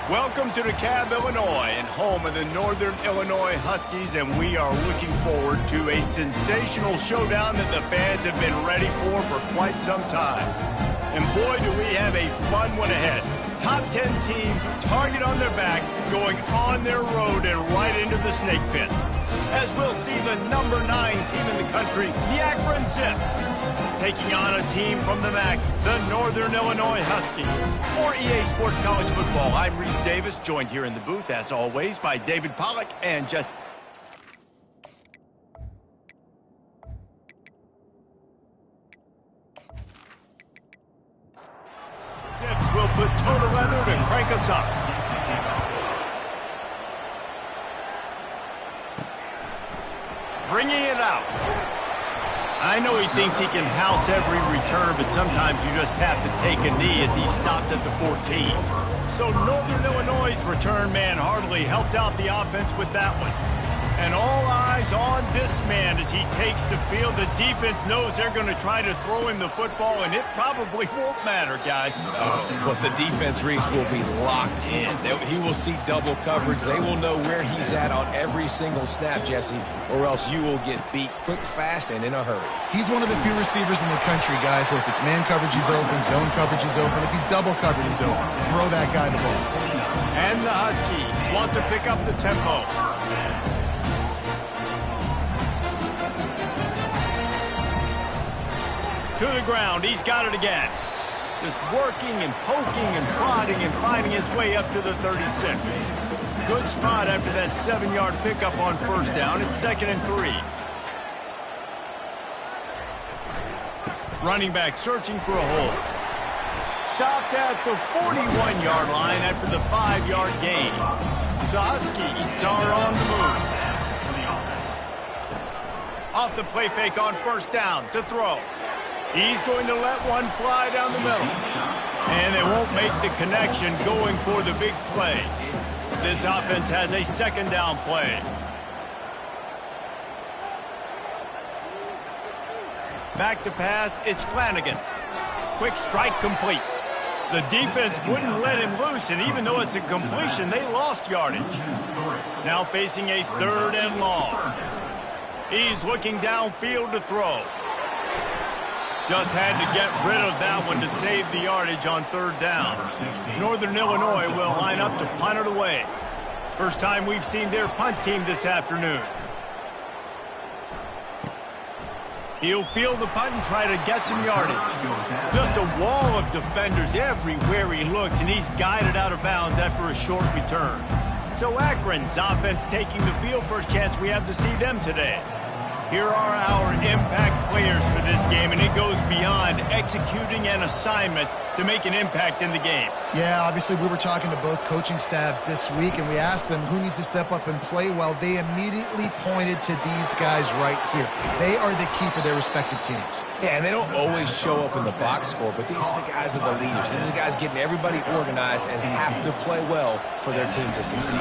Welcome to DeKalb, Illinois, and home of the Northern Illinois Huskies, and we are looking forward to a sensational showdown that the fans have been ready for quite some time. And boy, do we have a fun one ahead. Top 10 team, target on their back, going on their road and right into the snake pit. As we'll see the number 9 team in the country, the Akron Zips, taking on a team from the MAC, the Northern Illinois Huskies. For EA Sports College Football, I'm Reese Davis, joined here in the booth, as always, by David Pollack and just... Zips will put toe to leather to crank us up. Bringing it out. I know he thinks he can house every return, but sometimes you just have to take a knee as he stopped at the 14. So Northern Illinois' return man hardly helped out the offense with that one. And all eyes on this man as he takes the field. The defense knows they're going to try to throw him the football, and it probably won't matter, guys. Oh, but the defense, Reese, will be locked in. He will see double coverage. They will know where he's at on every single snap, Jesse, or else you will get beat quick, fast, and in a hurry. He's one of the few receivers in the country, guys, where if it's man coverage, he's open, zone coverage is open. If he's double covered, he's open. Throw that guy the ball. And the Huskies want to pick up the tempo. To the ground, he's got it again. Just working and poking and prodding and finding his way up to the 36. Good spot after that 7-yard pickup on first down. It's 2nd and 3. Running back searching for a hole. Stopped at the 41-yard line after the 5-yard gain. The Huskies are on the move. Off the play fake on first down to throw. He's going to let one fly down the middle. And they won't make the connection going for the big play. This offense has a 2nd down play. Back to pass, it's Flanagan. Quick strike complete. The defense wouldn't let him loose, and even though it's a completion, they lost yardage. Now facing a 3rd and long. He's looking downfield to throw. Just had to get rid of that one to save the yardage on 3rd down. Northern Illinois will line up to punt it away. First time we've seen their punt team this afternoon. He'll field the punt and try to get some yardage. Just a wall of defenders everywhere he looks, and he's guided out of bounds after a short return. So Akron's offense taking the field. First chance we have to see them today. Here are our impact players for this game, and it goes beyond executing an assignment to make an impact in the game. Yeah, obviously we were talking to both coaching staffs this week, and we asked them who needs to step up and play well. They immediately pointed to these guys right here. They are the key for their respective teams. Yeah, and they don't always show up in the box score, but these are the guys that are the leaders. These are the guys getting everybody organized and have to play well for their team to succeed.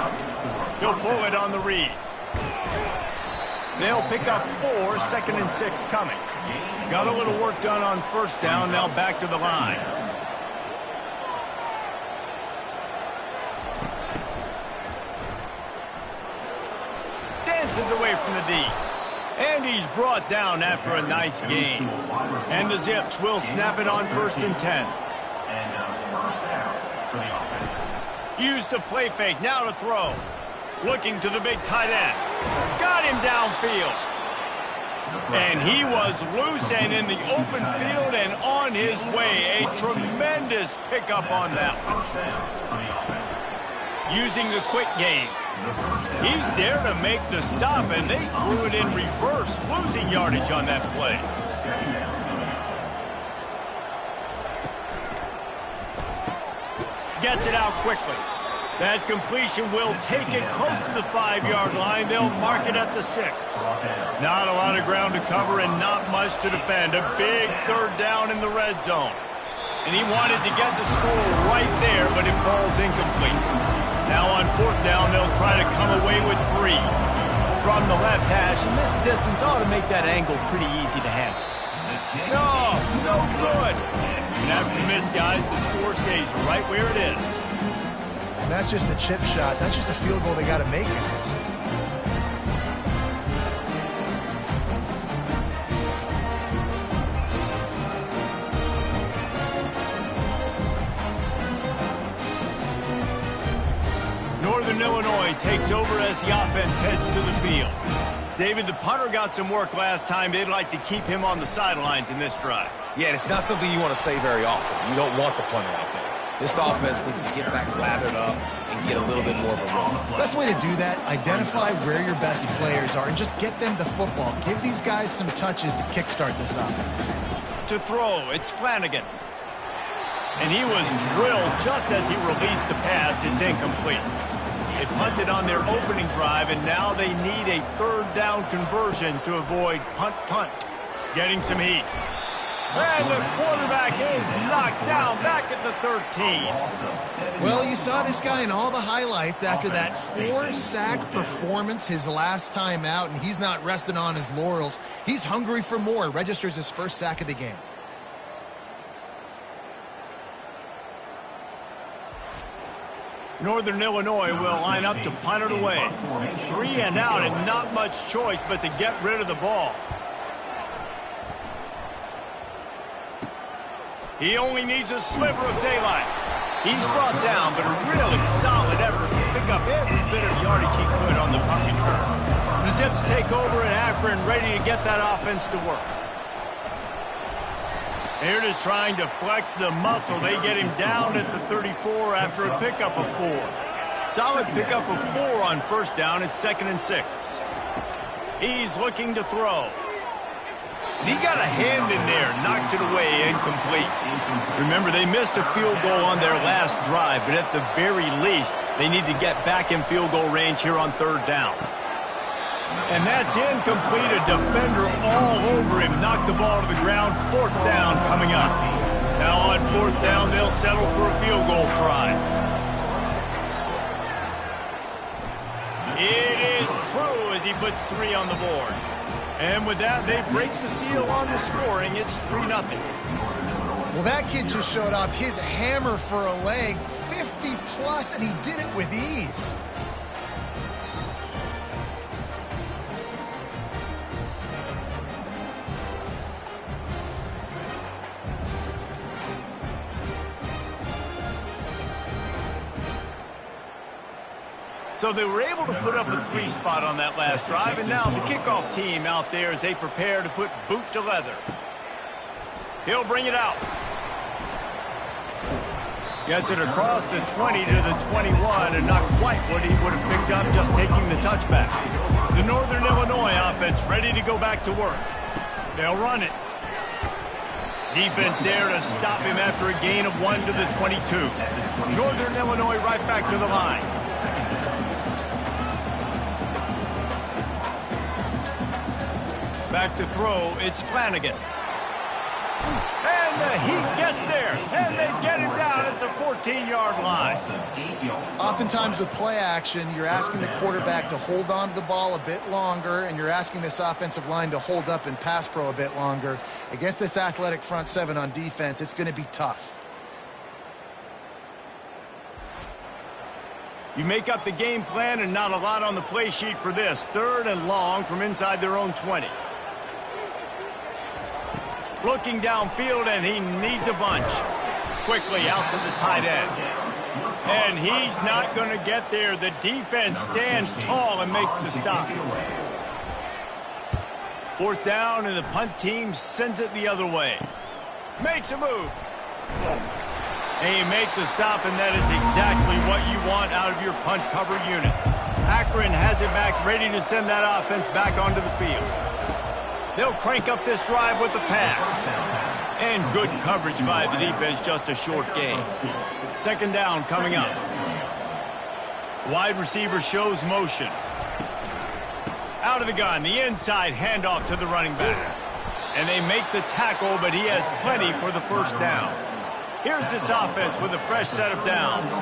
He'll pull it on the read. They'll pick up 4, 2nd and 6 coming. Got a little work done on first down, now back to the line. Dances away from the D. And he's brought down after a nice gain. And the Zips will snap it on 1st and 10. Use the play fake, now to throw. Looking to the big tight end. Got him downfield. And he was loose and in the open field and on his way. A tremendous pickup on that one. Using the quick game. He's there to make the stop, and they threw it in reverse, losing yardage on that play. Gets it out quickly. That completion will take it close to the 5-yard line. They'll mark it at the 6. Not a lot of ground to cover and not much to defend. A big 3rd down in the red zone. And he wanted to get the score right there, but it falls incomplete. Now on 4th down, they'll try to come away with 3. From the left hash, and this distance ought to make that angle pretty easy to handle. No good. And after the miss, guys, the score stays right where it is. And that's just a chip shot. That's just a field goal they got to make, guys. Northern Illinois takes over as the offense heads to the field. David, the punter got some work last time. They'd like to keep him on the sidelines in this drive. Yeah, it's not something you want to say very often. You don't want the punter out there. This offense needs to get back lathered up and get a little bit more of a run. Best way to do that, identify where your best players are and just get them the football. Give these guys some touches to kickstart this offense. To throw, it's Flanagan. And he was drilled just as he released the pass. It's incomplete. They punted on their opening drive, and now they need a third down conversion to avoid punt. Getting some heat. And the quarterback is knocked down back at the 13. Well, you saw this guy in all the highlights after that 4-sack performance his last time out, and he's not resting on his laurels. He's hungry for more. Registers his first sack of the game. Northern Illinois will line up to punt it away. 3 and out, and not much choice but to get rid of the ball. He only needs a sliver of daylight. He's brought down, but a really solid effort to pick up every bit of yardage he could on the punt return. The Zips take over in Akron, ready to get that offense to work. They're just trying to flex the muscle. They get him down at the 34 after a pickup of 4. Solid pickup of 4 on first down. It's 2nd and 6. He's looking to throw. He got a hand in there, knocks it away, incomplete. Remember, they missed a field goal on their last drive, but at the very least, they need to get back in field goal range here on 3rd down. And that's incomplete. A defender all over him. Knocked the ball to the ground. 4th down coming up. Now on 4th down, they'll settle for a field goal try. It is true as he puts 3 on the board. And with that, they break the seal on the scoring. It's 3-0. Well, that kid just showed off his hammer for a leg. 50-plus, and he did it with ease. So they were able to put up a 3 spot on that last drive, and now the kickoff team out there as they prepare to put boot to leather. He'll bring it out. Gets it across the 20 to the 21, and not quite what he would have picked up just taking the touchback. The Northern Illinois offense ready to go back to work. They'll run it. Defense there to stop him after a gain of 1 to the 22. Northern Illinois right back to the line. Back to throw, it's Flanagan. And the heat gets there, and they get him down at the 14-yard line. Oftentimes with play action, you're asking the quarterback to hold on to the ball a bit longer, and you're asking this offensive line to hold up in pass pro a bit longer. Against this athletic front 7 on defense, it's going to be tough. You make up the game plan and not a lot on the play sheet for this. 3rd and long from inside their own 20. Looking downfield, and he needs a bunch. Quickly out to the tight end. And he's not going to get there. The defense stands tall and makes the stop. 4th down, and the punt team sends it the other way. Makes a move. And you make the stop, and that is exactly what you want out of your punt cover unit. Akron has it back, ready to send that offense back onto the field. They'll crank up this drive with the pass. And good coverage by the defense, just a short gain. 2nd down coming up. Wide receiver shows motion. Out of the gun, the inside handoff to the running back. And they make the tackle, but he has plenty for the 1st down. Here's this offense with a fresh set of downs.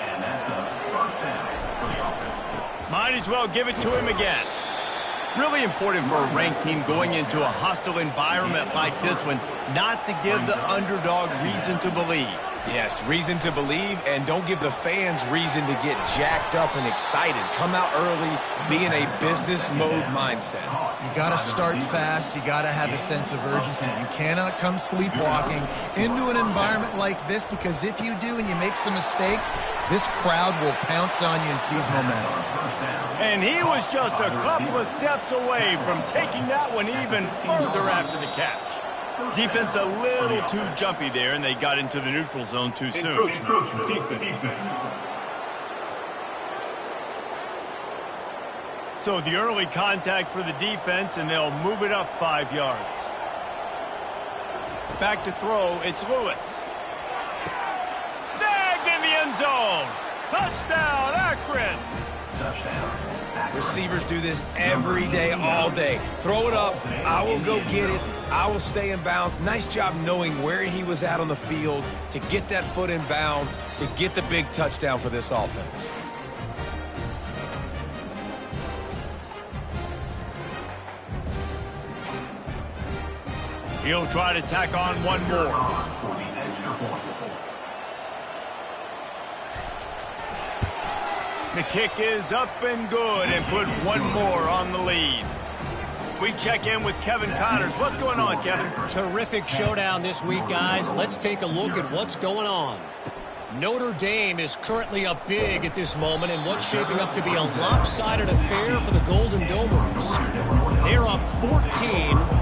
And that's a 1st down for the offense. Might as well give it to him again. Really important for a ranked team going into a hostile environment like this one, not to give the underdog reason to believe. Yes, reason to believe, and don't give the fans reason to get jacked up and excited. Come out early, be in a business mode mindset. You got to start fast. You got to have a sense of urgency. You cannot come sleepwalking into an environment like this, because if you do and you make some mistakes, this crowd will pounce on you and seize momentum. And he was just a couple of steps away from taking that one even further after the catch. Defense a little too jumpy there, and they got into the neutral zone too soon. So the early contact for the defense, and they'll move it up 5 yards. Back to throw, it's Lewis. Snagged in the end zone. Touchdown, Akron. Touchdown. Receivers do this every day, all day. Throw it up, I will go get it. I will stay in bounds. Nice job knowing where he was at on the field to get that foot in bounds, to get the big touchdown for this offense. He'll try to tack on one more. For the extra point. The kick is up and good, and put one more on the lead. We check in with Kevin Connors. What's going on, Kevin? Terrific showdown this week, guys. Let's take a look at what's going on. Notre Dame is currently up big at this moment in what's shaping up to be a lopsided affair for the Golden Domers. They're up 14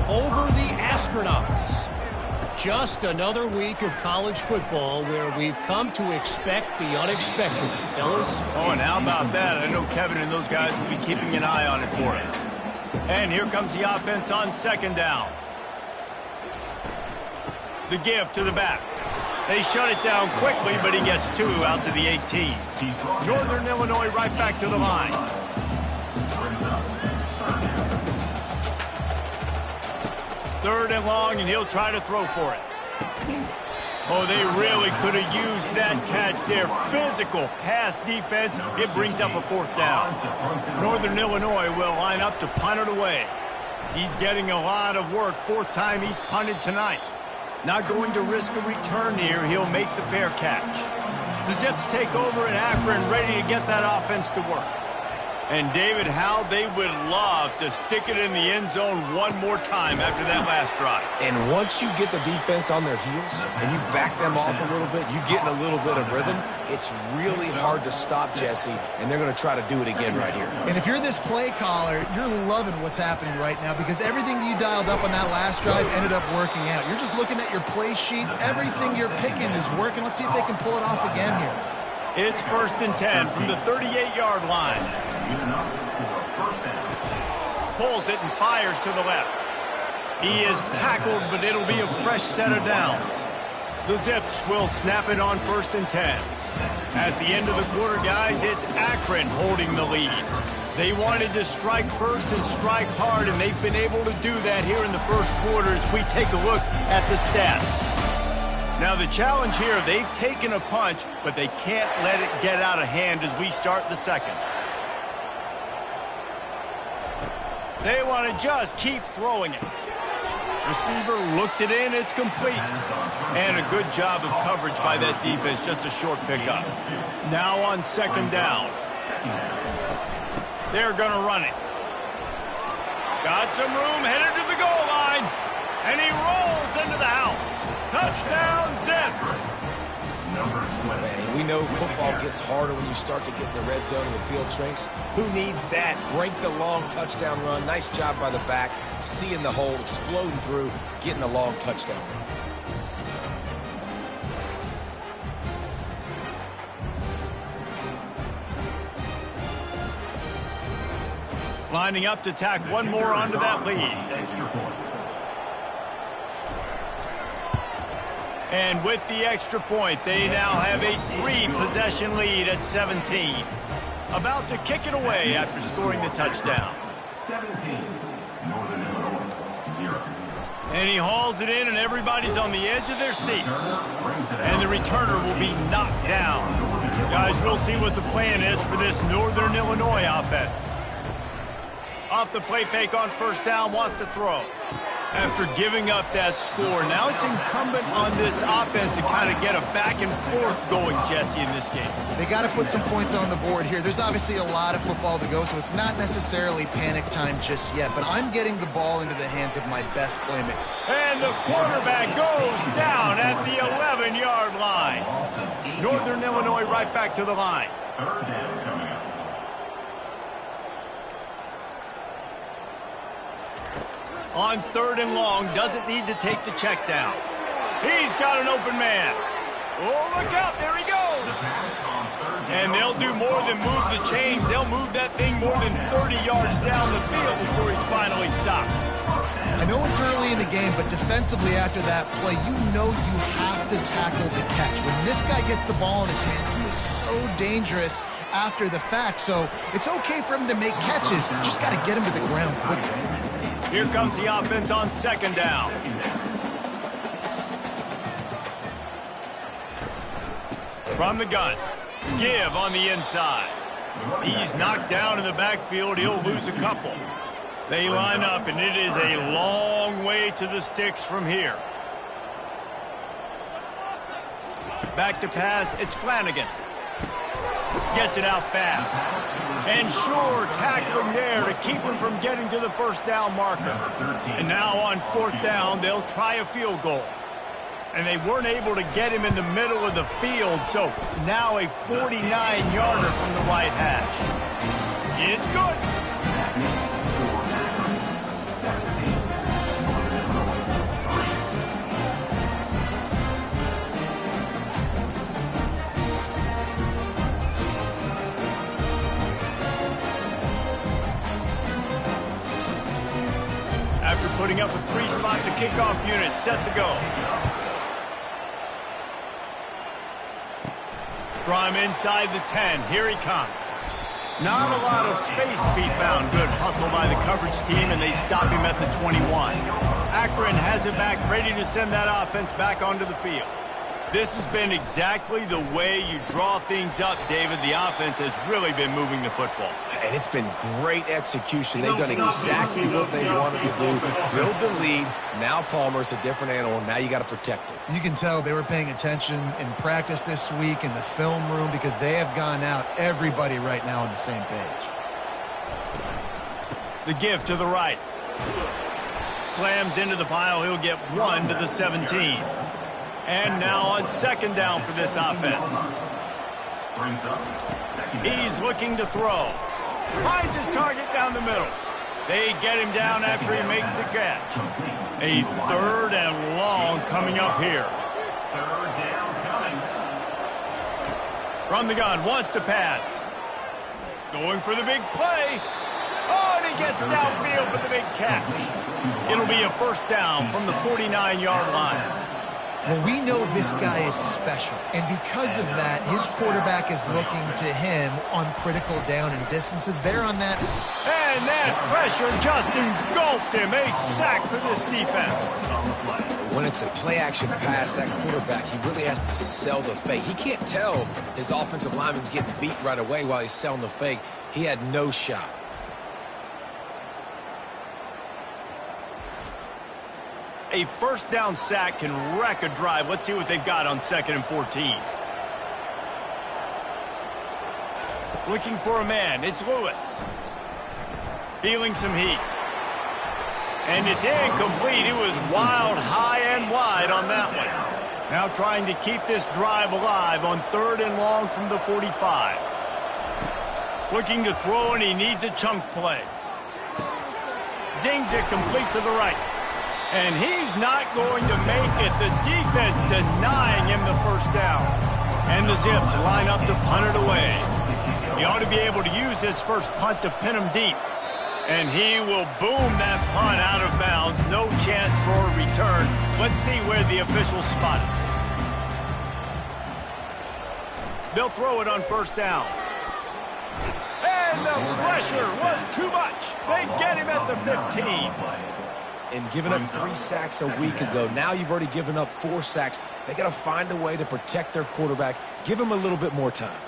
over the Astronauts. Just another week of college football where we've come to expect the unexpected, fellas. Oh, and how about that? I know Kevin and those guys will be keeping an eye on it for us. And here comes the offense on second down. The give to the back. They shut it down quickly, but he gets two out to the 18. Northern Illinois right back to the line. Third and long, and he'll try to throw for it. Oh, they really could have used that catch there. Physical pass defense. It brings up a fourth down. Northern Illinois will line up to punt it away. He's getting a lot of work. Fourth time he's punted tonight. Not going to risk a return here. He'll make the fair catch. The Zips take over in Akron, ready to get that offense to work. And David, how they would love to stick it in the end zone one more time after that last drive. And once you get the defense on their heels and you back them off a little bit, you get in a little bit of rhythm, it's really hard to stop, Jesse, and they're going to try to do it again right here. And if you're this play caller, you're loving what's happening right now, because everything you dialed up on that last drive ended up working out. You're just looking at your play sheet. Everything you're picking is working. Let's see if they can pull it off again here. It's 1st and 10 from the 38-yard line. Pulls it and fires to the left. He is tackled, but it'll be a fresh set of downs. The Zips will snap it on 1st and 10. At the end of the quarter, guys, it's Akron holding the lead. They wanted to strike first and strike hard, and they've been able to do that here in the first quarter as we take a look at the stats. Now the challenge here, they've taken a punch, but they can't let it get out of hand as we start the second. They want to just keep throwing it. Receiver looks it in, it's complete. And a good job of coverage by that defense, just a short pickup. Now on second down. They're going to run it. Got some room, headed to the goal line. And he rolls into the house. Touchdown, Zips. Man, we know football gets harder when you start to get in the red zone and the field shrinks. Who needs that? Break the long touchdown run. Nice job by the back. Seeing the hole, exploding through, getting the long touchdown run. Lining up to tack one more onto that lead. And with the extra point, they now have a 3-possession lead at 17. About to kick it away after scoring the touchdown. 17, Northern Illinois, 0. And he hauls it in, and everybody's on the edge of their seats. And the returner will be knocked down. Guys, we'll see what the plan is for this Northern Illinois offense. Off the play fake on first down, wants to throw. After giving up that score, now it's incumbent on this offense to kind of get a back and forth going, Jesse, in this game. They got to put some points on the board here. There's obviously a lot of football to go, so it's not necessarily panic time just yet, but I'm getting the ball into the hands of my best playmaker. And the quarterback goes down at the 11-yard line. Northern Illinois right back to the line. Third down coming up. On 3rd and long, doesn't need to take the check down. He's got an open man. Oh, look out, there he goes. And they'll do more than move the chains. They'll move that thing more than 30 yards down the field before he's finally stopped. I know it's early in the game, but defensively after that play, you know you have to tackle the catch. When this guy gets the ball in his hands, he is so dangerous after the fact. So it's okay for him to make catches. You just got to get him to the ground quickly. Here comes the offense on 2nd down. From the gun, give on the inside. He's knocked down in the backfield. He'll lose a couple. They line up, and it is a long way to the sticks from here. Back to pass, it's Flanagan. Gets it out fast. And sure, tackling there to keep him from getting to the 1st down marker. And now on 4th down, they'll try a field goal. And they weren't able to get him in the middle of the field, so now a 49-yarder from the right hash. It's good. After putting up a 3-spot, the kickoff unit set to go. From inside the 10, here he comes. Not a lot of space to be found. Good hustle by the coverage team, and they stop him at the 21. Akron has it back, ready to send that offense back onto the field. This has been exactly the way you draw things up, David. The offense has really been moving the football. And it's been great execution. They've done exactly what they wanted to do. Build the lead. Now Palmer's a different animal. Now you got to protect it. You can tell they were paying attention in practice this week in the film room because they have gone out, everybody right now on the same page. The give to the right. Slams into the pile. He'll get 1 to the 17. And now on 2nd down for this offense. He's looking to throw. Finds his target down the middle. They get him down after he makes the catch. A 3rd and long coming up here. Third down coming. From the gun, wants to pass. Going for the big play. Oh, and he gets downfield for the big catch. It'll be a 1st down from the 49-yard line. Well, we know this guy is special, and because of that, his quarterback is looking to him on critical down and distances. They're on that. And that pressure just engulfed him. A sack for this defense. When it's a play-action pass, that quarterback, he really has to sell the fake. He can't tell his offensive lineman's getting beat right away while he's selling the fake. He had no shot. A 1st down sack can wreck a drive. Let's see what they've got on 2nd and 14. Looking for a man. It's Lewis. Feeling some heat. And it's incomplete. It was wild, high and wide on that one. Now trying to keep this drive alive on 3rd and long from the 45. Looking to throw, and he needs a chunk play. Zings it complete to the right. And he's not going to make it. The defense denying him the 1st down. And the Zips line up to punt it away. He ought to be able to use his first punt to pin him deep. And he will boom that punt out of bounds. No chance for a return. Let's see where the officials spot it. They'll throw it on 1st down. And the pressure was too much. They get him at the 15. And giving up 3 sacks a week ago. Now you've already given up 4 sacks. They got to find a way to protect their quarterback. Give him a little bit more time.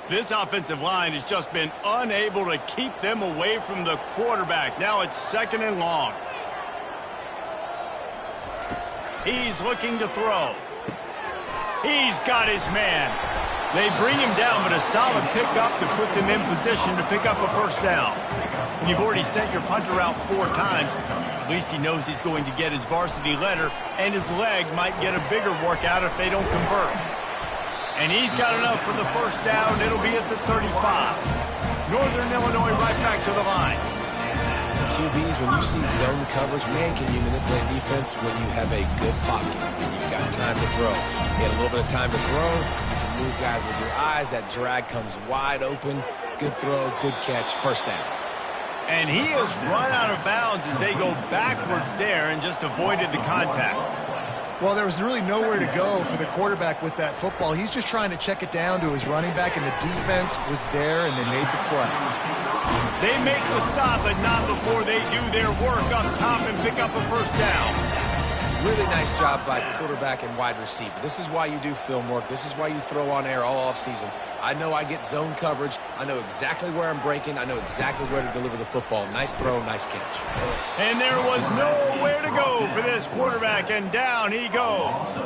This offensive line has just been unable to keep them away from the quarterback. Now it's 2nd and long. He's looking to throw. He's got his man. They bring him down, but a solid pickup to put them in position to pick up a 1st down. When you've already sent your punter out 4 times, at least he knows he's going to get his varsity letter, and his leg might get a bigger workout if they don't convert. And he's got enough for the 1st down. It'll be at the 35. Northern Illinois right back to the line. QBs, when you see zone coverage, man, can you manipulate defense when you have a good pocket and you've got time to throw. You get a little bit of time to throw, you can move guys with your eyes, that drag comes wide open, good throw, good catch, 1st down. And he has run out of bounds as they go backwards there and just avoided the contact. Well, there was really nowhere to go for the quarterback with that football. He's just trying to check it down to his running back, and the defense was there, and they made the play. They make the stop, but not before they do their work up top and pick up a 1st down. Really nice job by quarterback and wide receiver. This is why you do film work. This is why you throw on air all offseason. I know I get zone coverage. I know exactly where I'm breaking. I know exactly where to deliver the football. Nice throw, nice catch. And there was nowhere to go for this quarterback, and down he goes.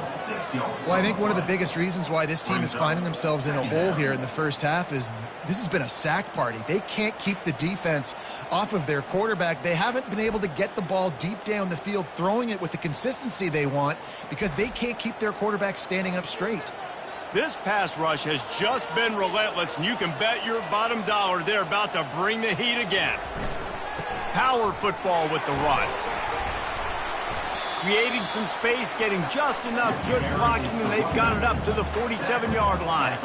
Well, I think one of the biggest reasons why this team is finding themselves in a hole here in the 1st half is this has been a sack party. They can't keep the defense off of their quarterback. They haven't been able to get the ball deep down the field, throwing it with the consistency they want because they can't keep their quarterback standing up straight. This pass rush has just been relentless, and you can bet your bottom dollar they're about to bring the heat again. Power football with the run. Creating some space, getting just enough good blocking, and they've got it up to the 47-yard line.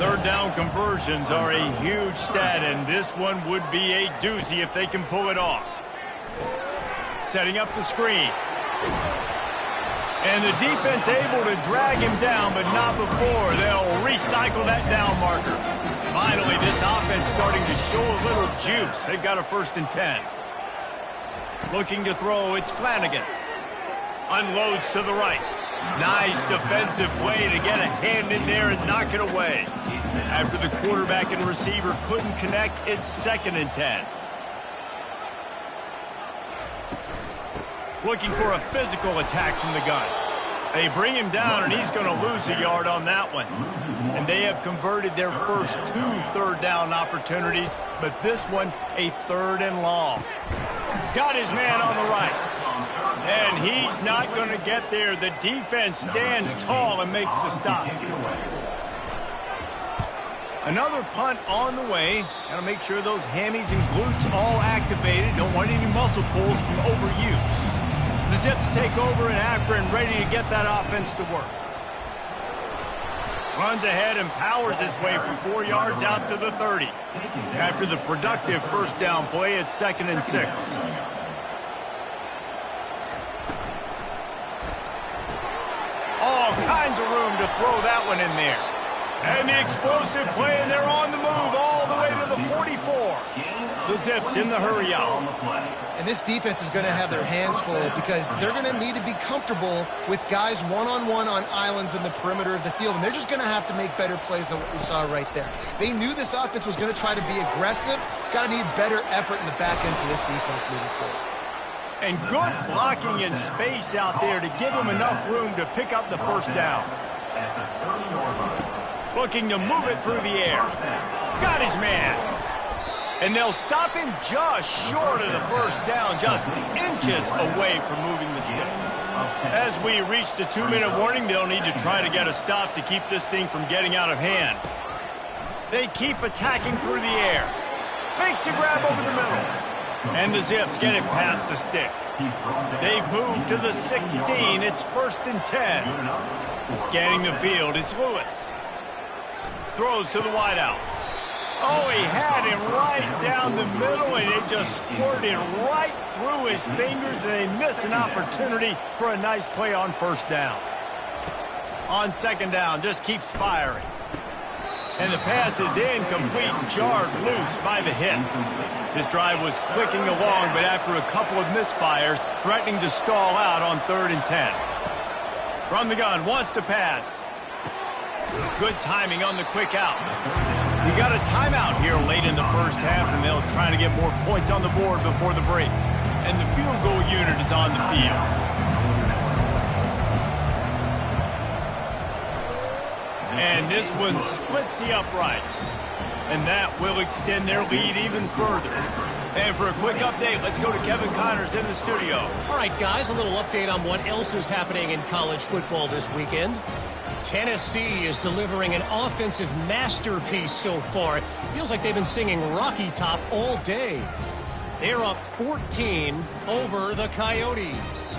3rd down conversions are a huge stat, and this one would be a doozy if they can pull it off. Setting up the screen. And the defense able to drag him down, but not before they'll recycle that down marker. Finally, this offense starting to show a little juice. They've got a 1st and 10. Looking to throw, it's Flanagan. Unloads to the right. Nice defensive play to get a hand in there and knock it away. After the quarterback and receiver couldn't connect, it's 2nd and 10. Looking for a physical attack from the gun. They bring him down, and he's going to lose a yard on that one. And they have converted their first 2 3rd down opportunities, but this one a 3rd and long. Got his man on the right. And he's not going to get there. The defense stands tall and makes the stop. Another punt on the way. Got to make sure those hammies and glutes all activated. Don't want any muscle pulls from overuse. The Zips take over in Akron, ready to get that offense to work. Runs ahead and powers his way for 4 yards out to the 30. After the productive 1st down play, it's 2nd and 6. All kinds of room to throw that one in there. And the explosive play, and they're on the move all the way to the 44. The Zips in the hurry out. And this defense is going to have their hands full because they're going to need to be comfortable with guys one-on-one on islands in the perimeter of the field. And they're just going to have to make better plays than what we saw right there. They knew this offense was going to try to be aggressive. Got to need better effort in the back end for this defense moving forward. And good blocking in space out there to give him enough room to pick up the 1st down. Looking to move it through the air. Got his man. And they'll stop him just short of the 1st down, just inches away from moving the sticks. As we reach the 2-minute warning, they'll need to try to get a stop to keep this thing from getting out of hand. They keep attacking through the air. Makes a grab over the middle. And the Zips get it past the sticks. They've moved to the 16. It's 1st and 10. Scanning the field, it's Lewis. Throws to the wideout. Oh, he had him right down the middle, and it just squirted right through his fingers, and they miss an opportunity for a nice play on 1st down. On 2nd down, just keeps firing. And the pass is incomplete, jarred loose by the hit. This drive was clicking along, but after a couple of misfires, threatening to stall out on 3rd and 10. From the gun, wants to pass. Good timing on the quick out. We got a timeout here late in the first half, and they'll try to get more points on the board before the break. And the field goal unit is on the field. And this one splits the uprights. And that will extend their lead even further. And for a quick update, let's go to Kevin Connors in the studio. All right, guys, a little update on what else is happening in college football this weekend. Tennessee is delivering an offensive masterpiece so far. It feels like they've been singing Rocky Top all day. They're up 14 over the Coyotes.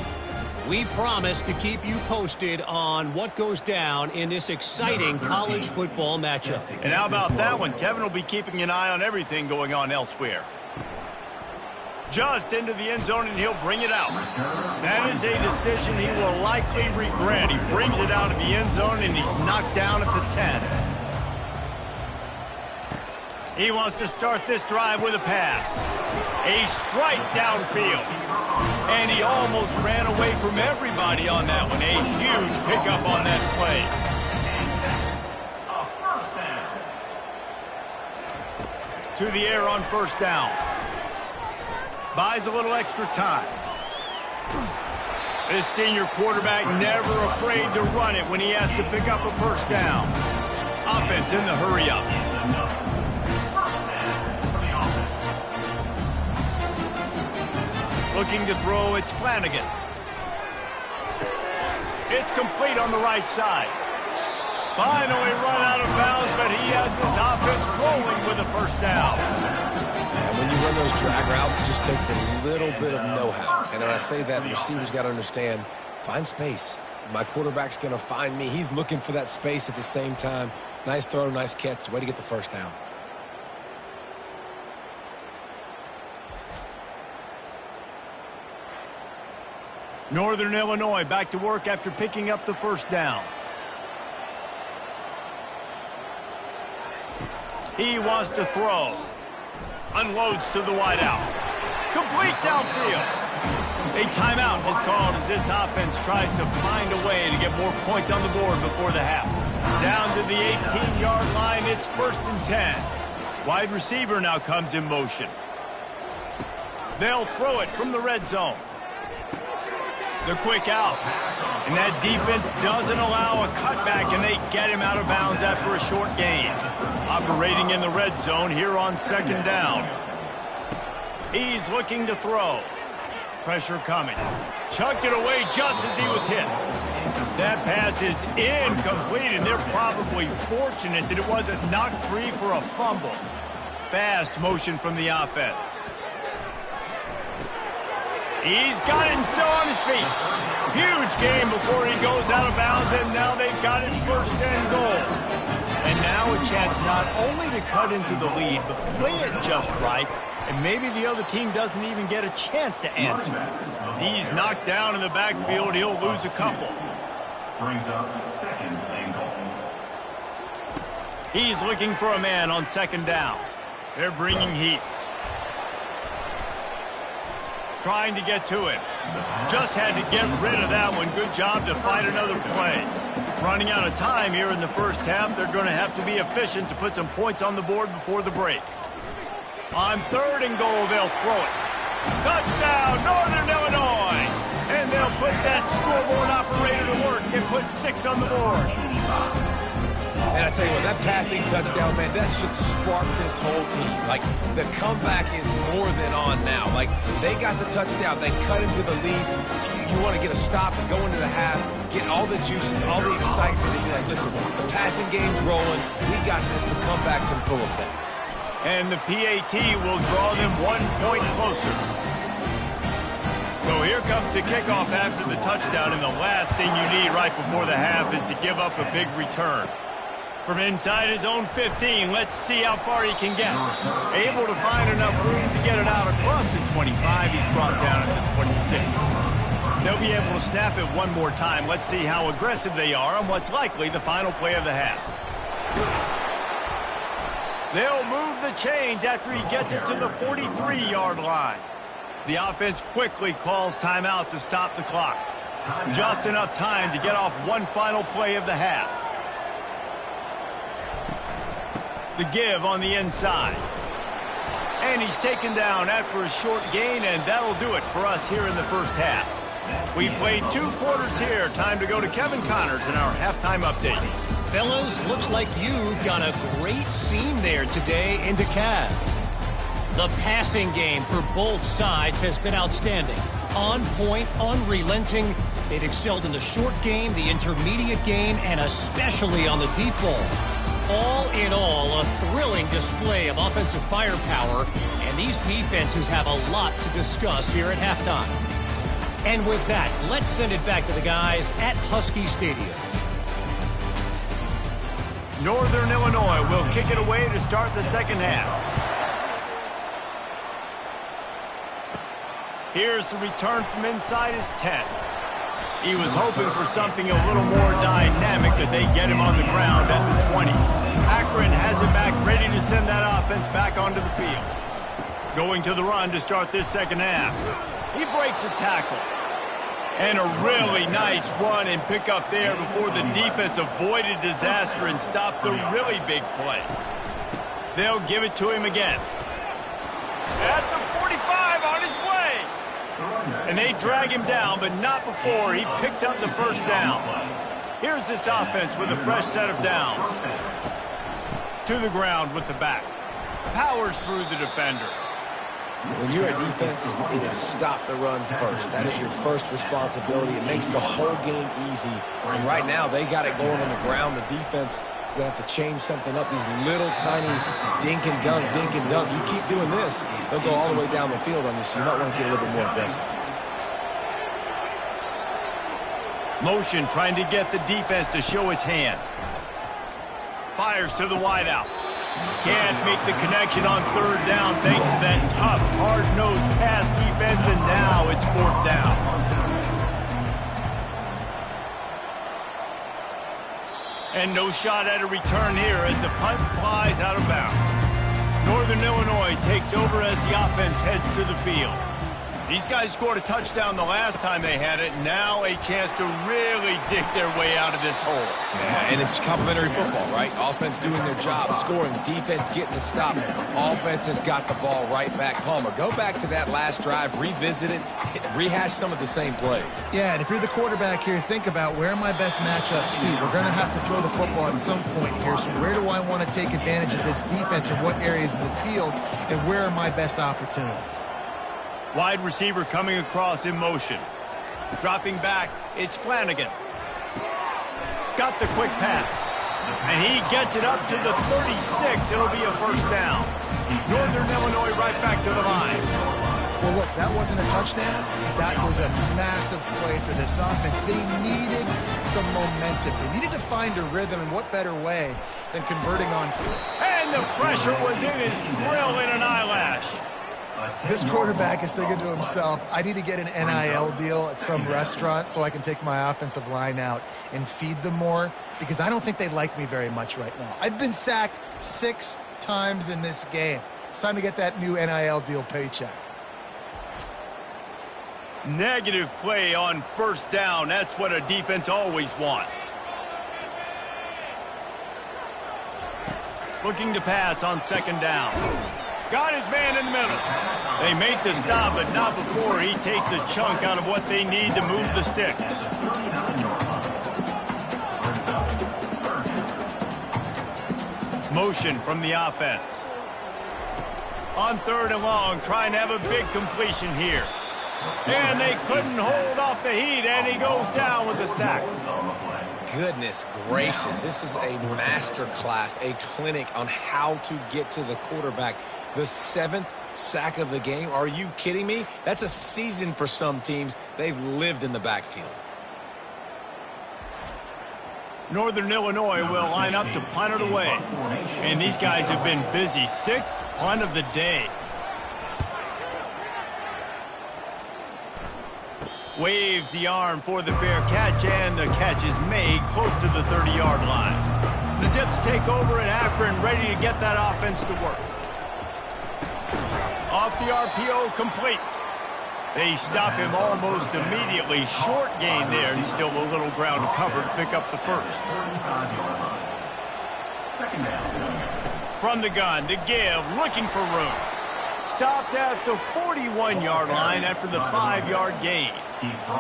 We promise to keep you posted on what goes down in this exciting college football matchup. And how about that one? Kevin will be keeping an eye on everything going on elsewhere. Just into the end zone, and he'll bring it out. That is a decision he will likely regret. He brings it out of the end zone, and he's knocked down at the 10. He wants to start this drive with a pass. A strike downfield. And he almost ran away from everybody on that one. A huge pickup on that play. To the air on first down. Buys a little extra time. This senior quarterback never afraid to run it when he has to pick up a first down. Offense in the hurry up. Looking to throw, it's Flanagan. It's complete on the right side. Finally run out of bounds, but he has this offense rolling with a first down. And when you run those drag routes, it just takes a little bit of know-how. And when I say that, the receiver's got to understand, find space. My quarterback's going to find me. He's looking for that space at the same time. Nice throw, nice catch. Way to get the first down. Northern Illinois back to work after picking up the first down. He wants to throw. Unloads to the wideout. Complete downfield. A timeout is called as this offense tries to find a way to get more points on the board before the half. Down to the 18-yard line, it's 1st and 10. Wide receiver now comes in motion. They'll throw it from the red zone. The quick out. And that defense doesn't allow a cutback, and they get him out of bounds after a short gain. Operating in the red zone here on 2nd down. He's looking to throw. Pressure coming. Chucked it away just as he was hit. That pass is incomplete, and they're probably fortunate that it wasn't knocked free for a fumble. Fast motion from the offense. He's got it and still on his feet. Huge game before he goes out of bounds, and now they've got it 1st and goal. And now a chance not only to cut into the lead, but play it just right, and maybe the other team doesn't even get a chance to answer. He's knocked down in the backfield. He'll lose a couple. Brings up 2nd and goal. He's looking for a man on 2nd down. They're bringing heat. Trying to get to it. Just had to get rid of that one. Good job to fight another play. Running out of time here in the first half. They're going to have to be efficient to put some points on the board before the break. On 3rd and goal, they'll throw it. Touchdown, Northern Illinois! And they'll put that scoreboard operator to work and put 6 on the board. And I tell you what, that passing touchdown, man, that should spark this whole team. Like, the comeback is more than on now. Like, they got the touchdown. They cut into the lead. You want to get a stop and go into the half, get all the juices, all the excitement, and be like, listen, the passing game's rolling. We got this. The comeback's in full effect. And the PAT will draw them 1 point closer. So here comes the kickoff after the touchdown, and the last thing you need right before the half is to give up a big return. From inside his own 15, let's see how far he can get. Able to find enough room to get it out across the 25. He's brought down at the 26. They'll be able to snap it one more time. Let's see how aggressive they are on what's likely the final play of the half. They'll move the chains after he gets it to the 43-yard line. The offense quickly calls timeout to stop the clock. Just enough time to get off one final play of the half. The give on the inside. And he's taken down after a short gain, and that'll do it for us here in the first half. We played 2 quarters here. Time to go to Kevin Connors in our halftime update. Fellas, looks like you've got a great scene there today in DeKalb. The passing game for both sides has been outstanding. On point, unrelenting. They've excelled in the short game, the intermediate game, and especially on the deep ball. All in all, a thrilling display of offensive firepower, and these defenses have a lot to discuss here at halftime. And with that, let's send it back to the guys at Husky Stadium. Northern Illinois will kick it away to start the second half. Here's the return from inside his 10. He was hoping for something a little more dynamic, but they get him on the ground at the 20. Akron has it back, ready to send that offense back onto the field. Going to the run to start this second half. He breaks a tackle. And a really nice run and pick up there before the defense avoided disaster and stopped the really big play. They'll give it to him again. At the 45 on his way. And they drag him down, but not before he picks up the first down. Here's this offense with a fresh set of downs. To the ground with the back. Powers through the defender. When you're a defense, it is stop the run first. That is your first responsibility. It makes the whole game easy. And right now, they got it going on the ground. The defense is going to have to change something up. These little tiny dink and dunk, dink and dunk. You keep doing this, they'll go all the way down the field on you, so you might want to get a little bit more aggressive. Motion trying to get the defense to show his hand. Fires to the wideout. Can't make the connection on third down thanks to that tough, hard-nosed pass defense, and now it's fourth down. And no shot at a return here as the punt flies out of bounds. Northern Illinois takes over as the offense heads to the field. These guys scored a touchdown the last time they had it. Now a chance to really dig their way out of this hole. Yeah, and it's complimentary football, right? Offense doing their job, scoring, defense getting the stop. Offense has got the ball right back. Palmer, go back to that last drive, revisit it, rehash some of the same plays. Yeah, and if you're the quarterback here, think about where are my best matchups too. We're going to have to throw the football at some point here, so where do I want to take advantage of this defense, or what areas of the field, and where are my best opportunities? Wide receiver coming across in motion. Dropping back, it's Flanagan. Got the quick pass. And he gets it up to the 36. It'll be a first down. Northern Illinois right back to the line. Well, look, that wasn't a touchdown. That was a massive play for this offense. They needed some momentum. They needed to find a rhythm, and what better way than converting on foot. And the pressure was in his grill in an eyelash. This quarterback is thinking to himself, I need to get an NIL deal at some restaurant so I can take my offensive line out and feed them more, because I don't think they like me very much right now. I've been sacked 6 times in this game. It's time to get that new NIL deal paycheck. Negative play on first down. That's what a defense always wants. Looking to pass on second down. Got his man in the middle. They make the stop, but not before he takes a chunk out of what they need to move the sticks. Motion from the offense. On third and long, trying to have a big completion here. And they couldn't hold off the heat, and he goes down with the sack. Goodness gracious, this is a master class, a clinic on how to get to the quarterback. The 7th sack of the game. Are you kidding me? That's a season for some teams. They've lived in the backfield. Northern Illinois will line up to punt it away. And these guys have been busy. 6th punt of the day. Waves the arm for the fair catch, and the catch is made close to the 30-yard line. The Zips take over in Akron, ready to get that offense to work. Off the RPO, complete. They stop him almost immediately. Short gain there, and still a little ground to cover to pick up the first. from the gun to give, looking for room. Stopped at the 41-yard line after the 5-yard gain.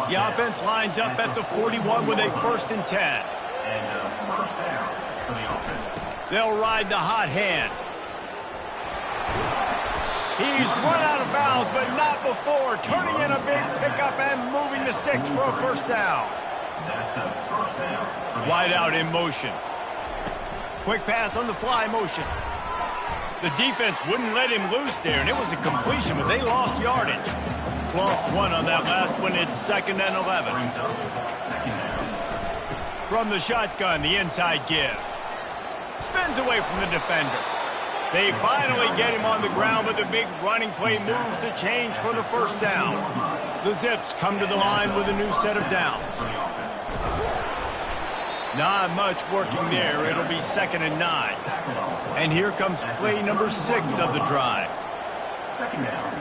The offense lines up at the 41 with a 1st and 10. And first down for the offense. They'll ride the hot hand. He's run out of bounds, but not before turning in a big pickup and moving the sticks for a 1st down. That's a first down. Wide out in motion. Quick pass on the fly motion. The defense wouldn't let him loose there, and it was a completion, but they lost yardage. Lost 1 on that last one. It's 2nd and 11. From the shotgun, the inside give. Spins away from the defender. They finally get him on the ground, but the big running play moves the change for the 1st down. The Zips come to the line with a new set of downs. Not much working there. It'll be 2nd and 9. And here comes play number 6 of the drive. Second down.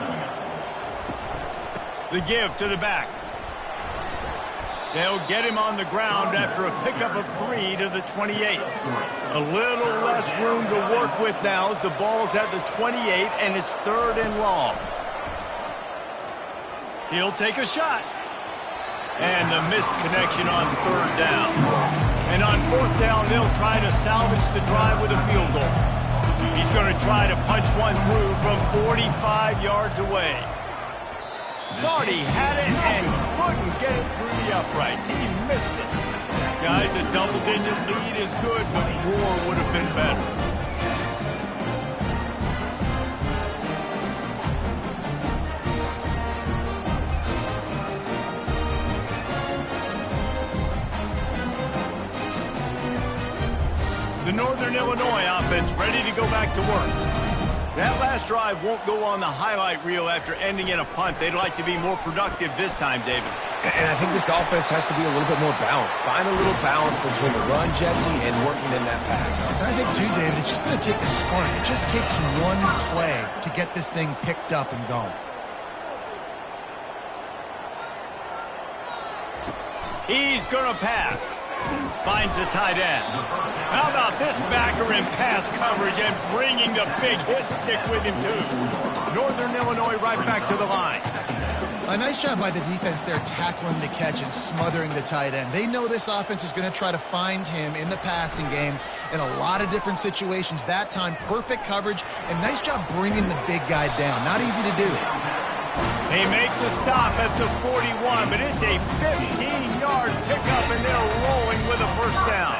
The give to the back. They'll get him on the ground after a pickup of 3 to the 28. A little less room to work with now as the ball's at the 28 and it's 3rd and long. He'll take a shot. And the missed connection on 3rd down. And on 4th down, they'll try to salvage the drive with a field goal. He's going to try to punch one through from 45 yards away. Thought he had it and couldn't get it through the uprights. He missed it. Guys, a double-digit lead is good, but more would have been better. The Northern Illinois offense ready to go back to work. That last drive won't go on the highlight reel after ending in a punt. They'd like to be more productive this time, David. And I think this offense has to be a little bit more balanced. Find a little balance between the run, Jesse, and working in that pass. And I think, too, David, it's just going to take a spark. It just takes one play to get this thing picked up and going. He's going to pass. Finds the tight end. How about this backer in pass coverage and bringing the big hit stick with him, too. Northern Illinois right back to the line. A nice job by the defense there tackling the catch and smothering the tight end. They know this offense is going to try to find him in the passing game in a lot of different situations. That time, perfect coverage and nice job bringing the big guy down. Not easy to do. They make the stop at the 41, but it's a 15-yard pickup, and they're rolling with a 1st down.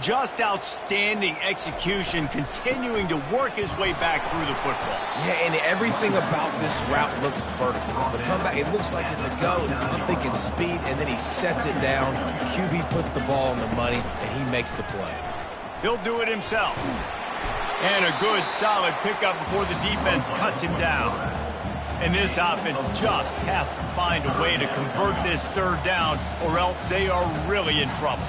Just outstanding execution, continuing to work his way back through the football. Yeah, and everything about this route looks vertical. The comeback, it looks like it's a go. I'm thinking speed, and then he sets it down. QB puts the ball on the money, and he makes the play. He'll do it himself. And a good, solid pickup before the defense cuts him down. And this offense just has to find a way to convert this 3rd down, or else they are really in trouble.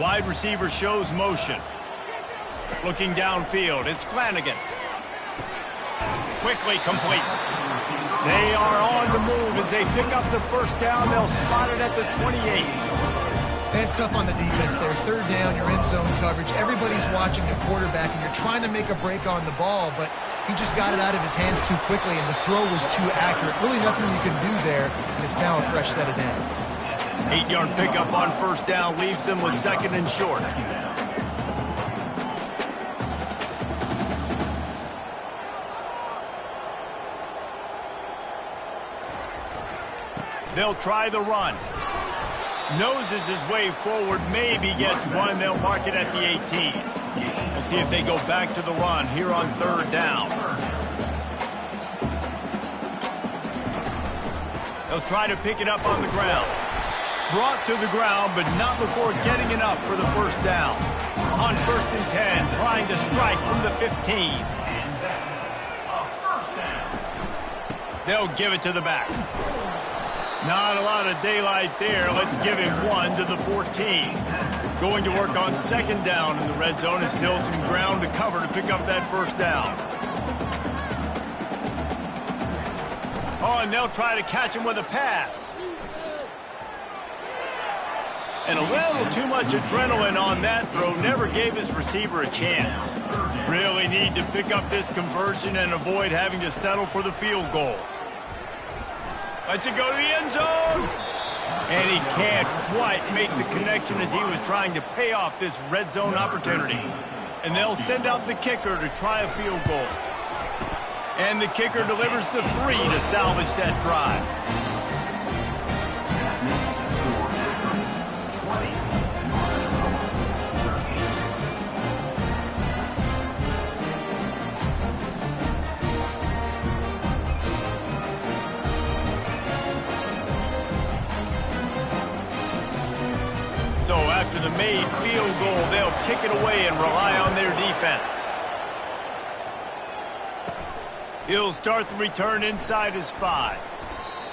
Wide receiver shows motion. Looking downfield, it's Flanagan. Quickly complete. They are on the move as they pick up the 1st down. They'll spot it at the 28. It's tough on the defense there. 3rd down, you're in zone coverage. Everybody's watching the quarterback, and you're trying to make a break on the ball, but he just got it out of his hands too quickly, and the throw was too accurate. Really nothing you can do there, and it's now a fresh set of downs. 8-yard pickup on 1st down leaves them with 2nd and short. They'll try the run. Noses his way forward, maybe gets one. They'll mark it at the 18. We'll see if they go back to the run here on 3rd down. They'll try to pick it up on the ground. Brought to the ground, but not before getting enough for the 1st down. On 1st and 10, trying to strike from the 15. They'll give it to the back. Not a lot of daylight there. Let's give him 1 to the 14. Going to work on 2nd down in the red zone, and still some ground to cover to pick up that 1st down. Oh, and they'll try to catch him with a pass. And a little too much adrenaline on that throw never gave his receiver a chance. Really need to pick up this conversion and avoid having to settle for the field goal. Lets it go to the end zone. And he can't quite make the connection as he was trying to pay off this red zone opportunity. And they'll send out the kicker to try a field goal. And the kicker delivers the 3 to salvage that drive. So after the made field goal, they'll kick it away and rely on their defense. He'll start the return inside his 5.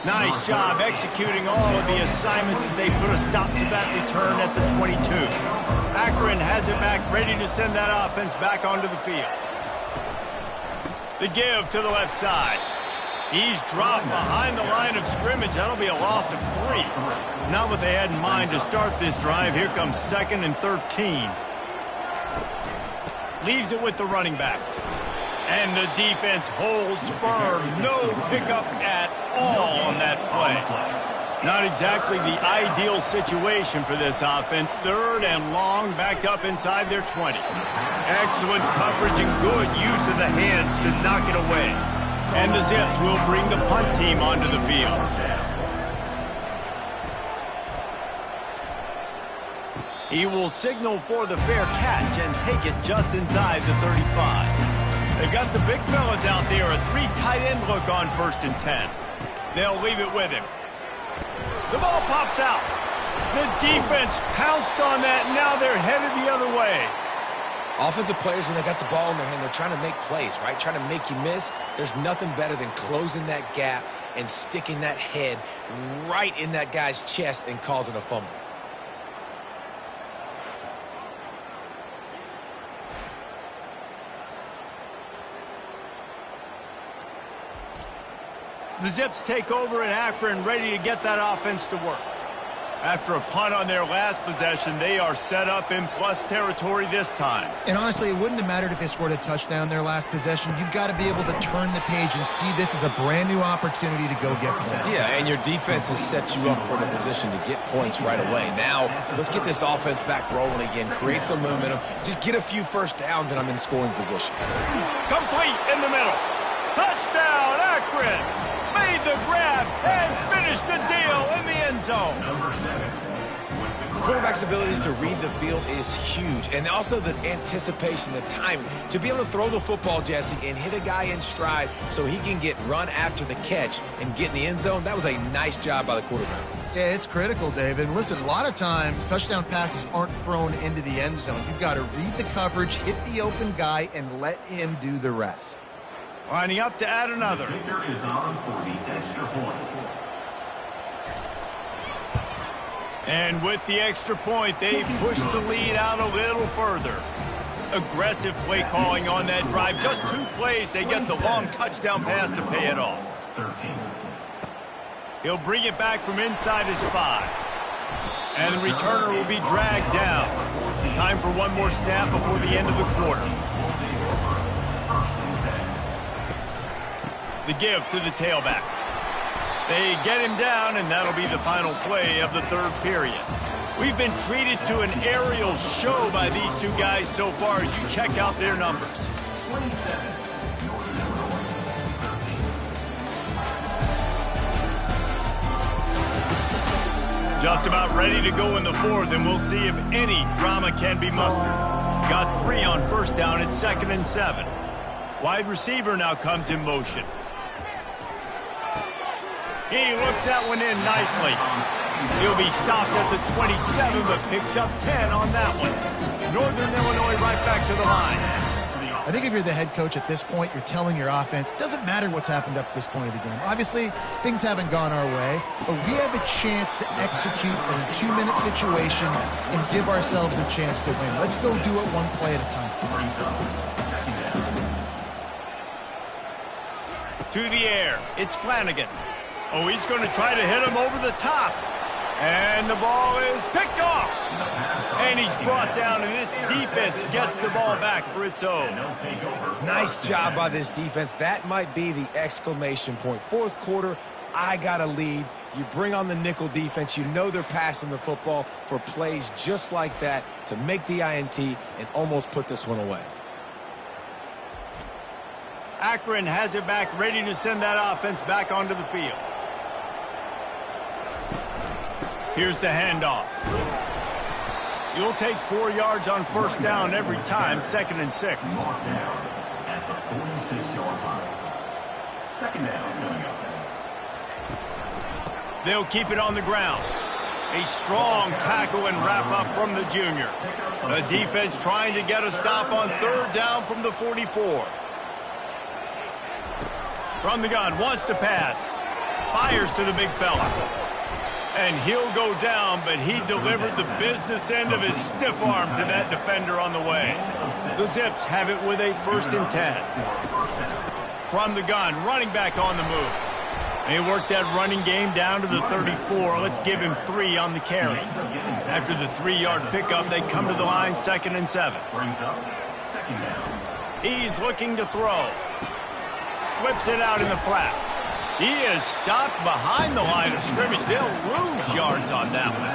Nice job executing all of the assignments as they put a stop to that return at the 22. Akron has it back, ready to send that offense back onto the field. The give to the left side. He's dropped behind the line of scrimmage. That'll be a loss of 3. Not what they had in mind to start this drive. Here comes 2nd and 13. Leaves it with the running back. And the defense holds firm. No pickup at all on that play. Not exactly the ideal situation for this offense. 3rd and long, backed up inside their 20. Excellent coverage and good use of the hands to knock it away. And the Zips will bring the punt team onto the field. He will signal for the fair catch and take it just inside the 35. They've got the big fellas out there, a 3 tight end look on 1st and 10. They'll leave it with him. The ball pops out. The defense pounced on that, and now they're headed the other way. Offensive players, when they got the ball in their hand, they're trying to make plays, right? Trying to make you miss. There's nothing better than closing that gap and sticking that head right in that guy's chest and causing a fumble. The Zips take over in Akron, ready to get that offense to work. After a punt on their last possession, they are set up in plus territory this time. And honestly, it wouldn't have mattered if they scored a touchdown their last possession. You've got to be able to turn the page and see this as a brand new opportunity to go get points. Yeah, and your defense has set you up for the position to get points right away. Now, let's get this offense back rolling again, create some momentum, just get a few first downs, and I'm in scoring position. Complete in the middle. Touchdown, Akron! Made the grab and finished the deal in the end zone. Quarterback's abilities to read the field is huge, and also the anticipation, the timing. To be able to throw the football, Jesse, and hit a guy in stride so he can get run after the catch and get in the end zone, that was a nice job by the quarterback. Yeah, it's critical, David. And listen, a lot of times touchdown passes aren't thrown into the end zone. You've got to read the coverage, hit the open guy, and let him do the rest. Lining up to add another. The kicker is on for the extra point. And with the extra point, they push the lead out a little further. Aggressive play calling on that drive. Just 2 plays, they get the long touchdown pass to pay it off. 13. He'll bring it back from inside his 5. And the returner will be dragged down. Time for one more snap before the end of the quarter. The give to the tailback. They get him down, and that'll be the final play of the 3rd period. We've been treated to an aerial show by these 2 guys so far as you check out their numbers. 27. Just about ready to go in the 4th, and we'll see if any drama can be mustered. Got 3 on 1st down at 2nd and 7. Wide receiver now comes in motion. He looks that one in nicely. He'll be stopped at the 27, but picks up 10 on that one. Northern Illinois right back to the line. I think if you're the head coach at this point, you're telling your offense, it doesn't matter what's happened up to this point of the game. Obviously, things haven't gone our way, but we have a chance to execute in a 2-minute situation and give ourselves a chance to win. Let's go do it one play at a time. To the air, it's Flanagan. Oh, he's going to try to hit him over the top. And the ball is picked off. And he's brought down, and this defense gets the ball back for its own. Nice job by this defense. That might be the exclamation point. Fourth quarter, I got a lead. You bring on the nickel defense. You know they're passing the football for plays just like that to make the INT and almost put this one away. Akron has it back, ready to send that offense back onto the field. Here's the handoff. You'll take 4 yards on first down every time, 2nd and 6. At the 46-yard line. 2nd down coming up. They'll keep it on the ground. A strong tackle and wrap up from the junior. The defense trying to get a stop on 3rd down from the 44. From the gun, wants to pass. Fires to the big fella. And he'll go down, but he delivered the business end of his stiff arm to that defender on the way. The Zips have it with a 1st and 10. From the gun, running back on the move. They work that running game down to the 34. Let's give him 3 on the carry. After the 3-yard pickup, they come to the line, 2nd and 7. He's looking to throw. Flips it out in the flat. He is stopped behind the line of scrimmage. They'll lose yards on that one.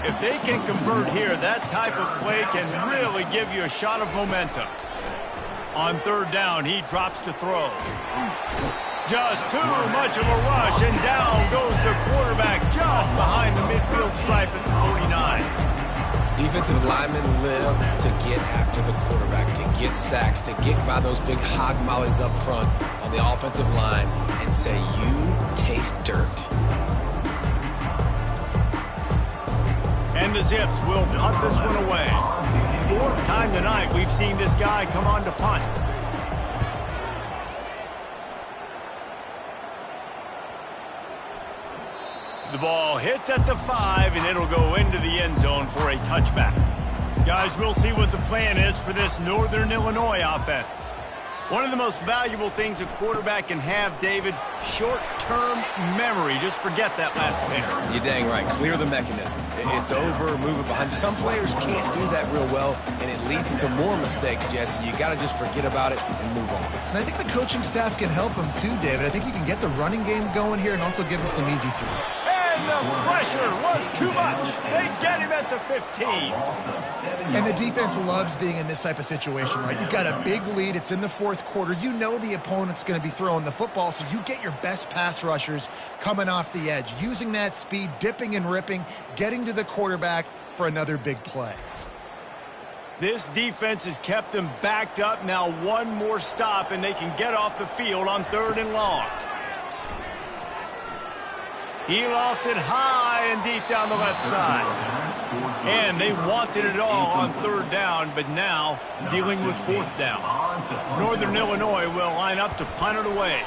If they can convert here, that type of play can really give you a shot of momentum. On 3rd down, he drops to throw. Just too much of a rush, and down goes the quarterback just behind the midfield stripe at the 49. Defensive linemen live to get after the quarterback, to get sacks, to get by those big hog mollies up front on the offensive line and say, you taste dirt. And the Zips will punt this one away. 4th time tonight we've seen this guy come on to punt. The ball hits at the 5, and it'll go into the end zone for a touchback. Guys, we'll see what the plan is for this Northern Illinois offense. One of the most valuable things a quarterback can have, David, short-term memory. Just forget that last pair. You're dang right. Clear the mechanism. It's over, move it behind. Some players can't do that real well, and it leads to more mistakes, Jesse. You got to just forget about it and move on. And I think the coaching staff can help him too, David. I think you can get the running game going here and also give him some easy throws. And the pressure was too much. They get him at the 15. And the defense loves being in this type of situation, right? You've got a big lead. It's in the 4th quarter. You know the opponent's going to be throwing the football, so you get your best pass rushers coming off the edge, using that speed, dipping and ripping, getting to the quarterback for another big play. This defense has kept them backed up. Now one more stop, and they can get off the field on 3rd and long. He lost it high and deep down the left side. And they wanted it all on 3rd down, but now dealing with 4th down. Northern Illinois will line up to punt it away.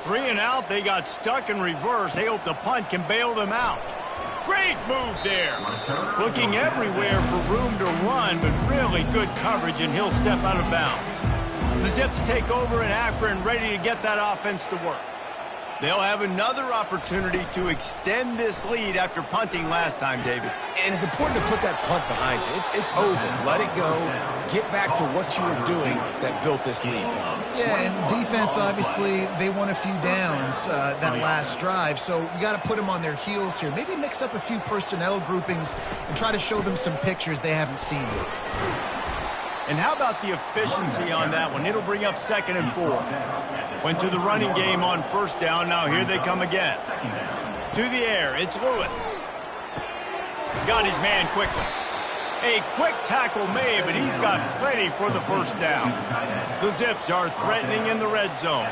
3 and out, they got stuck in reverse. They hope the punt can bail them out. Great move there. Looking everywhere for room to run, but really good coverage, and he'll step out of bounds. The Zips take over in Akron, ready to get that offense to work. They'll have another opportunity to extend this lead after punting last time, David. And it's important to put that punt behind you. It's over. Let it go. Get back to what you were doing that built this lead. Yeah, and defense, obviously, they won a few downs that last drive, so you got to put them on their heels here. Maybe mix up a few personnel groupings and try to show them some pictures they haven't seen yet. And how about the efficiency on that one? It'll bring up 2nd and 4. Went to the running game on 1st down. Now here they come again. To the air, it's Lewis. Got his man quickly. A quick tackle made, but he's got plenty for the 1st down. The Zips are threatening in the red zone.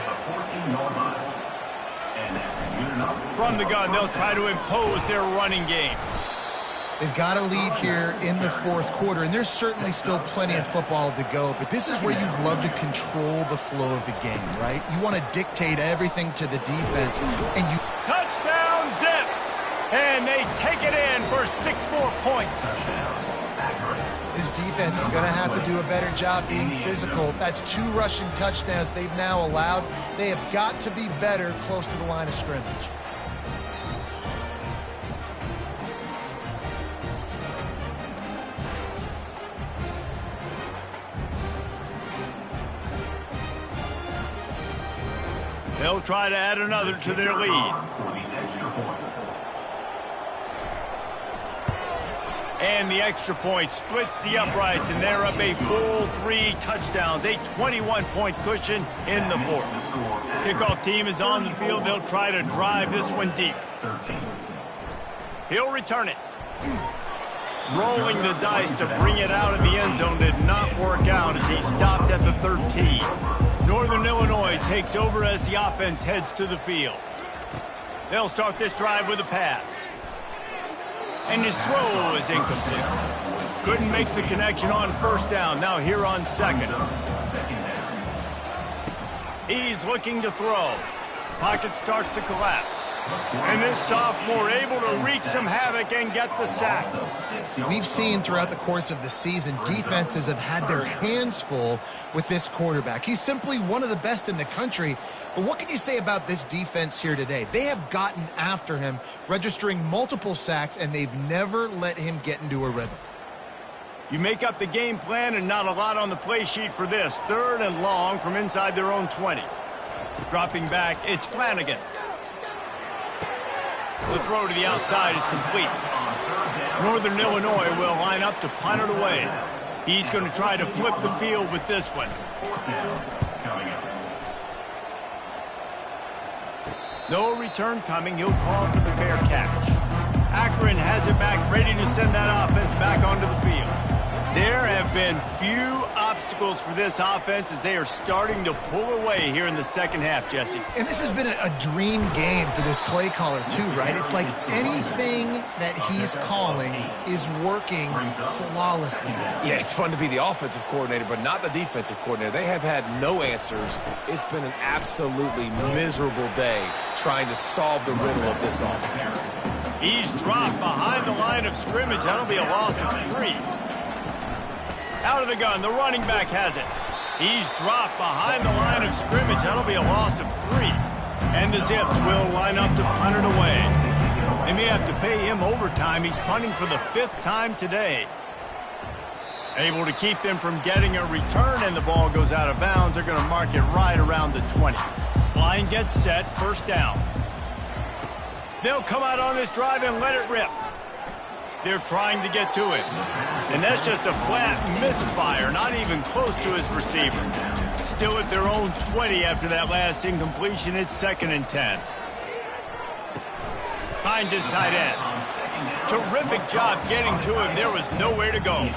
From the gun, they'll try to impose their running game. They've got a lead here in the 4th quarter, and there's certainly still plenty of football to go, but this is where you'd love to control the flow of the game, right? You want to dictate everything to the defense, and you... Touchdown, Zips! And they take it in for 6 more points. This defense is going to have to do a better job being physical. That's 2 rushing touchdowns they've now allowed. They have got to be better close to the line of scrimmage. They'll try to add another to their lead. And the extra point splits the uprights, and they're up a full 3 touchdowns, a 21-point cushion in the fourth. Kickoff team is on the field. They'll try to drive this one deep. He'll return it. Rolling the dice to bring it out of the end zone did not work out as he stopped at the 13. Northern Illinois takes over as the offense heads to the field. They'll start this drive with a pass. And his throw is incomplete. Couldn't make the connection on first down. Now here on second. He's looking to throw. Pocket starts to collapse. And this sophomore able to wreak some havoc and get the sack. We've seen throughout the course of the season, defenses have had their hands full with this quarterback. He's simply one of the best in the country. But what can you say about this defense here today? They have gotten after him, registering multiple sacks, and they've never let him get into a rhythm. You make up the game plan and not a lot on the play sheet for this. 3rd and long from inside their own 20. Dropping back, it's Flanagan. The throw to the outside is complete. Northern Illinois will line up to punt it away. He's going to try to flip the field with this one. No return coming. He'll call for the fair catch. Akron has it back, ready to send that offense back onto the field. There have been few obstacles for this offense as they are starting to pull away here in the second half, Jesse. And this has been a dream game for this play caller too, right? It's like anything that he's calling is working flawlessly. Yeah, it's fun to be the offensive coordinator, but not the defensive coordinator. They have had no answers. It's been an absolutely miserable day trying to solve the riddle of this offense. He's dropped behind the line of scrimmage. That'll be a loss of 3. Out of the gun, the running back has it. He's dropped behind the line of scrimmage. That'll be a loss of 3. And the Zips will line up to punt it away. They may have to pay him overtime. He's punting for the 5th time today. Able to keep them from getting a return, and the ball goes out of bounds. They're going to mark it right around the 20. Line gets set, first down. They'll come out on this drive and let it rip. They're trying to get to it. And that's just a flat misfire, not even close to his receiver. Still at their own 20 after that last incompletion. It's 2nd and 10. Finds his tight end. Terrific job getting to him. There was nowhere to go.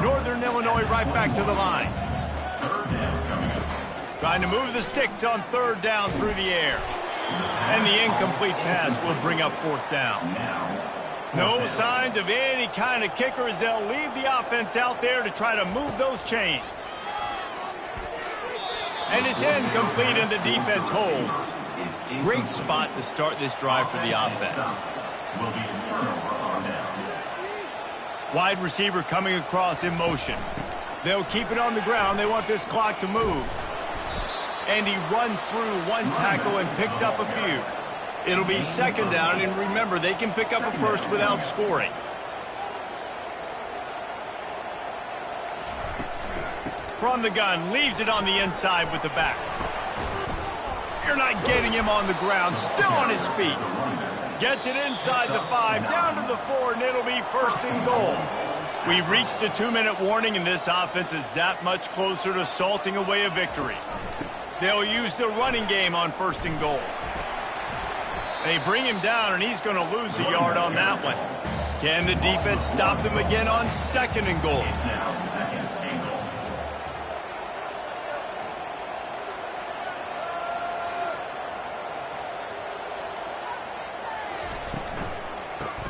Northern Illinois right back to the line. Trying to move the sticks on 3rd down through the air. And the incomplete pass will bring up 4th down. No signs of any kind of kicker as they'll leave the offense out there to try to move those chains. And it's incomplete and the defense holds. Great spot to start this drive for the offense. Wide receiver coming across in motion. They'll keep it on the ground. They want this clock to move. And he runs through one tackle and picks up a few. It'll be 2nd down, and remember, they can pick up a first without scoring. From the gun, leaves it on the inside with the back. You're not getting him on the ground, still on his feet. Gets it inside the 5, down to the 4, and it'll be 1st and goal. We've reached the 2-minute warning, and this offense is that much closer to salting away a victory. They'll use the running game on 1st and goal. They bring him down, and he's going to lose a yard on that one. Can the defense stop them again on 2nd and goal?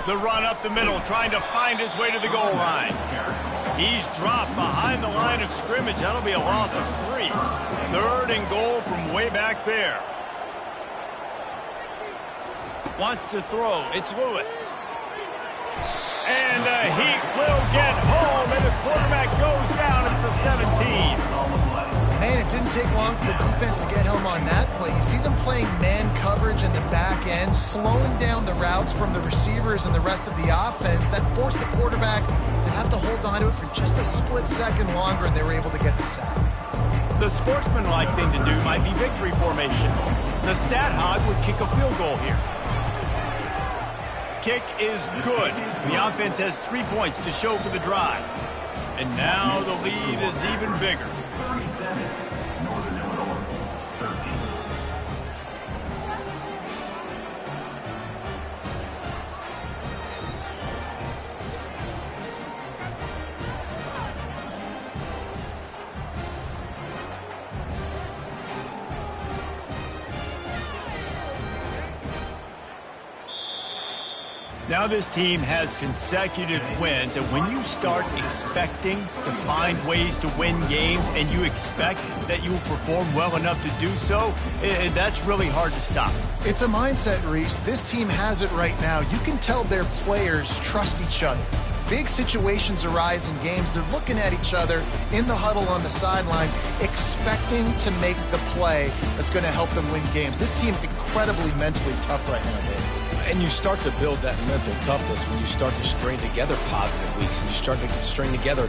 The run up the middle, trying to find his way to the goal line. He's dropped behind the line of scrimmage. That'll be a loss of 3. 3rd and goal from way back there. Wants to throw. It's Lewis. And the Heat will get home, and the quarterback goes down at the 17. Man, it didn't take long for the defense to get home on that play. You see them playing man coverage in the back end, slowing down the routes from the receivers and the rest of the offense. That forced the quarterback to have to hold on to it for just a split second longer, and they were able to get the sack. The sportsmanlike thing to do might be victory formation. The stat hog would kick a field goal here. Kick is good. The offense has 3 points to show for the drive. And now the lead is even bigger. 37, Northern Illinois, 13. Now this team has consecutive wins, and when you start expecting to find ways to win games and you expect that you will perform well enough to do so, that's really hard to stop. It's a mindset, Reese. This team has it right now. You can tell their players trust each other. Big situations arise in games. They're looking at each other in the huddle on the sideline, expecting to make the play that's going to help them win games. This team incredibly mentally tough right now, Dave. And you start to build that mental toughness when you start to string together positive weeks and you string together